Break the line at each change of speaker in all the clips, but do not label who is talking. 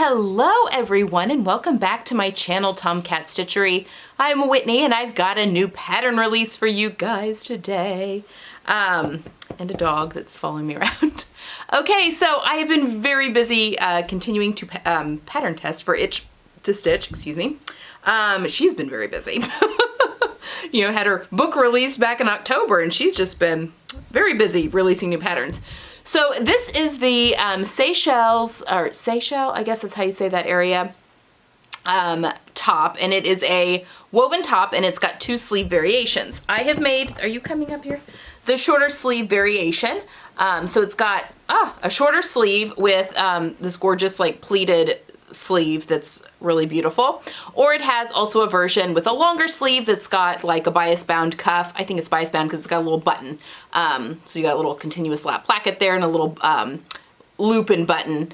Hello everyone and welcome back to my channel, Tomcat Stitchery. I'm Whitney and I've got a new pattern release for you guys today. And a dog that's following me around. Okay, so I have been very busy continuing to pattern test for Itch to Stitch, excuse me. She's been very busy. You know, had her book released back in October and she's just been very busy releasing new patterns. So this is the Seychelles, or Seychelles, I guess that's how you say that area, top, and it is a woven top and it's got two sleeve variations. I have made, are you coming up here? The shorter sleeve variation. So it's got a shorter sleeve with this gorgeous like pleated sleeve that's really beautiful, or it has also a version with a longer sleeve that's got like a bias bound cuff. I think it's bias bound because it's got a little button, so you got a little continuous lap placket there and a little loop and button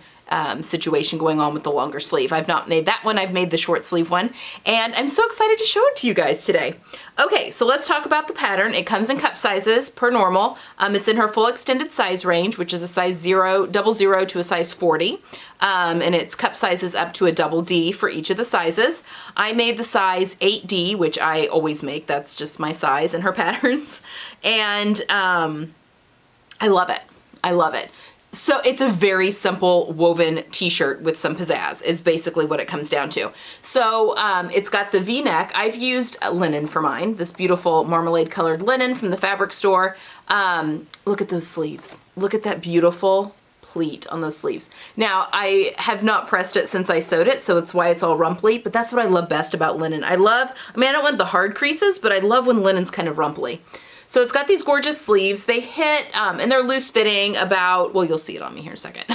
situation going on with the longer sleeve. I've not made that one, I've made the short sleeve one, and I'm so excited to show it to you guys today. Okay, so let's talk about the pattern. It comes in cup sizes per normal. It's in her full extended size range, which is a size 0, double 0 to a size 40. And it's cup sizes up to a double D for each of the sizes. I made the size 8D, which I always make. That's just my size in her patterns. And I love it. I love it. So it's a very simple woven t-shirt with some pizzazz is basically what it comes down to. So it's got the V-neck. I've used linen for mine, this beautiful marmalade colored linen from the fabric store. Look at those sleeves. Look at that beautiful pleat on those sleeves. Now I have not pressed it since I sewed it, so it's why it's all rumply, but that's what I love best about linen. I don't want the hard creases, but I love when linen's kind of rumply. So it's got these gorgeous sleeves. They hit, and they're loose fitting about, well, you'll see it on me here in a second.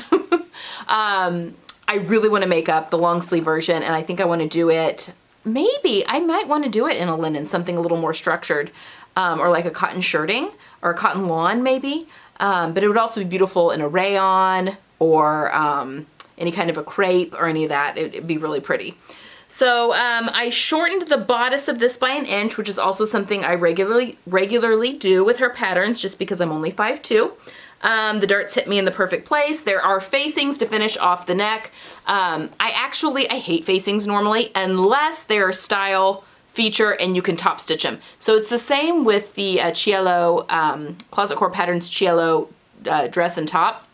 I really want to make up the long sleeve version, and I think I want to do it, maybe, I might want to do it in a linen, something a little more structured, or like a cotton shirting, or a cotton lawn maybe. But it would also be beautiful in a rayon, or any kind of a crepe, or any of that. It'd be really pretty. So I shortened the bodice of this by 1 inch, which is also something I regularly do with her patterns, just because I'm only 5'2". The darts hit me in the perfect place. There are facings to finish off the neck. I hate facings normally, unless they're a style feature and you can top stitch them. So it's the same with the Cielo, Closet Core Patterns Cielo dress and top.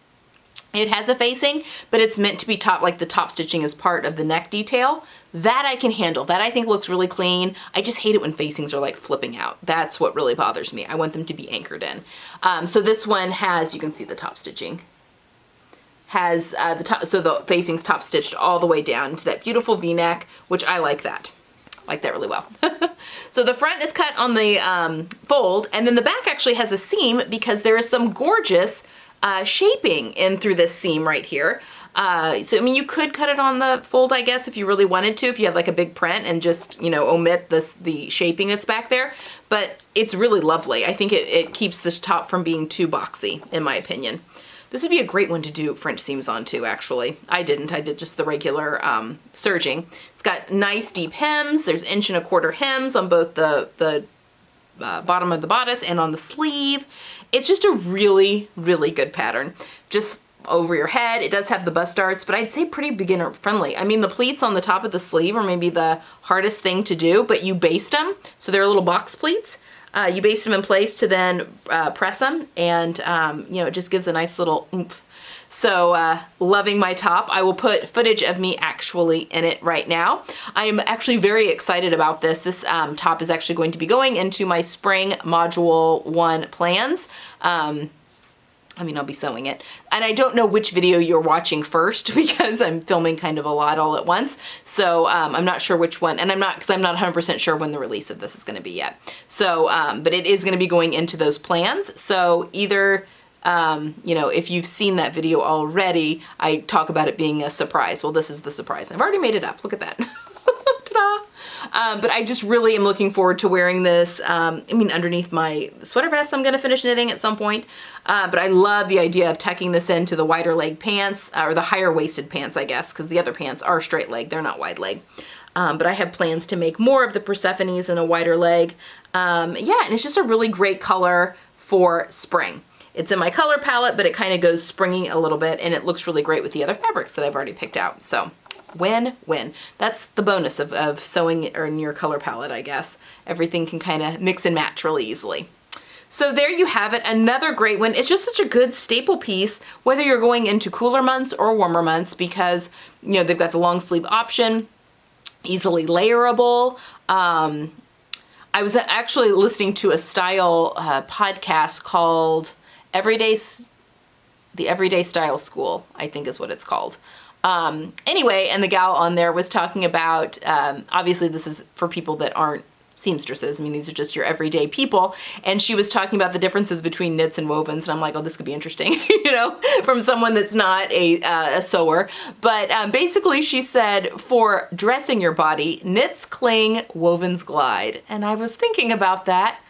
It has a facing, but it's meant to be top, like the top stitching is part of the neck detail. That I can handle. That I think looks really clean. I just hate it when facings are like flipping out. That's what really bothers me. I want them to be anchored in. So this one has, you can see the top stitching, has so the facing's top stitched all the way down to that beautiful V-neck, which I like that. I like that really well. So the front is cut on the fold, and then the back actually has a seam because there is some gorgeous shaping in through this seam right here. So I mean, you could cut it on the fold, I guess, if you really wanted to, if you had like a big print and just, you know, omit the shaping that's back there, but it's really lovely. I think it keeps this top from being too boxy, in my opinion. This would be a great one to do French seams on too, actually. I did just the regular serging. It's got nice deep hems. There's 1 1/4" hems on both the bottom of the bodice and on the sleeve. It's just a really, really good pattern. Just over your head. It does have the bust darts, but I'd say pretty beginner friendly. I mean, the pleats on the top of the sleeve are maybe the hardest thing to do, but you baste them. So they're little box pleats. You baste them in place to then press them, and you know, it just gives a nice little oomph. So loving my top. I will put footage of me actually in it right now. I am actually very excited about this. This top is actually going to be going into my spring module 1 plans. I mean, I'll be sewing it. And I don't know which video you're watching first because I'm filming kind of a lot all at once. So I'm not sure which one, and because I'm not 100% sure when the release of this is gonna be yet. So, but it is gonna be going into those plans. So either, you know, if you've seen that video already, I talk about it being a surprise. Well, this is the surprise. I've already made it up, look at that. Ta-da! But I just really am looking forward to wearing this, I mean, underneath my sweater vest I'm going to finish knitting at some point. But I love the idea of tucking this into the wider leg pants, or the higher waisted pants, I guess, because the other pants are straight leg, they're not wide leg. But I have plans to make more of the Persephones in a wider leg. Yeah, and it's just a really great color for spring. It's in my color palette, but it kind of goes springy a little bit, and it looks really great with the other fabrics that I've already picked out. So Win-win. That's the bonus of sewing in your color palette, I guess. Everything can kind of mix and match really easily. So there you have it, another great one. It's just such a good staple piece, whether you're going into cooler months or warmer months, because, you know, they've got the long sleeve option, easily layerable. I was actually listening to a style podcast called The Everyday Style School, I think is what it's called. Anyway, and the gal on there was talking about, obviously this is for people that aren't seamstresses. I mean, these are just your everyday people. And she was talking about the differences between knits and wovens. And I'm like, oh, this could be interesting, you know, from someone that's not a sewer. But basically she said, for dressing your body, knits cling, wovens glide. And I was thinking about that.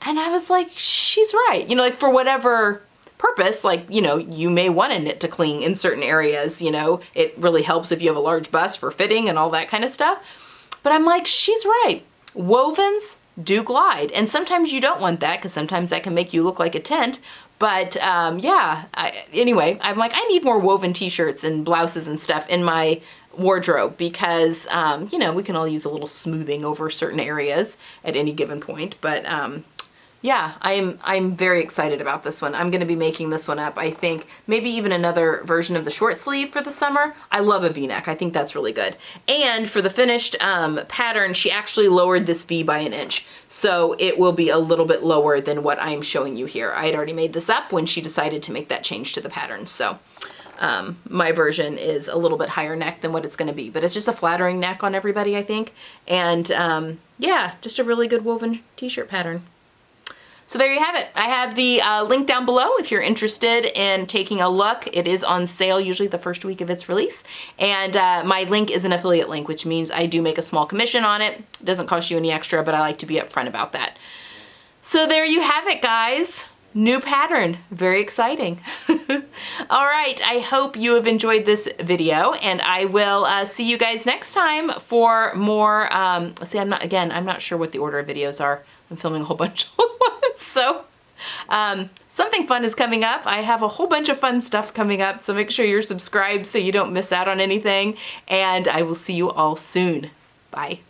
And I was like, she's right. You know, like for whatever purpose, like, you know, you may want a knit to cling in certain areas, you know, it really helps if you have a large bust for fitting and all that kind of stuff. But I'm like, she's right. Wovens do glide, and sometimes you don't want that because sometimes that can make you look like a tent. But yeah, anyway, I'm like, I need more woven t-shirts and blouses and stuff in my wardrobe because, you know, we can all use a little smoothing over certain areas at any given point. But yeah, I'm very excited about this one. I'm going to be making this one up. I think maybe even another version of the short sleeve for the summer. I love a V-neck. I think that's really good. And for the finished pattern, she actually lowered this V by 1 inch. So it will be a little bit lower than what I'm showing you here. I had already made this up when she decided to make that change to the pattern. So my version is a little bit higher neck than what it's going to be, but it's just a flattering neck on everybody, I think. And yeah, just a really good woven t-shirt pattern. So there you have it. I have the link down below if you're interested in taking a look. It is on sale usually the first week of its release. And my link is an affiliate link, which means I do make a small commission on it. It doesn't cost you any extra, but I like to be upfront about that. So there you have it, guys. New pattern. Very exciting. All right. I hope you have enjoyed this video, and I will see you guys next time for more. See, I'm not sure what the order of videos are. I'm filming a whole bunch of ones, so something fun is coming up. I have a whole bunch of fun stuff coming up, so make sure you're subscribed so you don't miss out on anything, and I will see you all soon. Bye.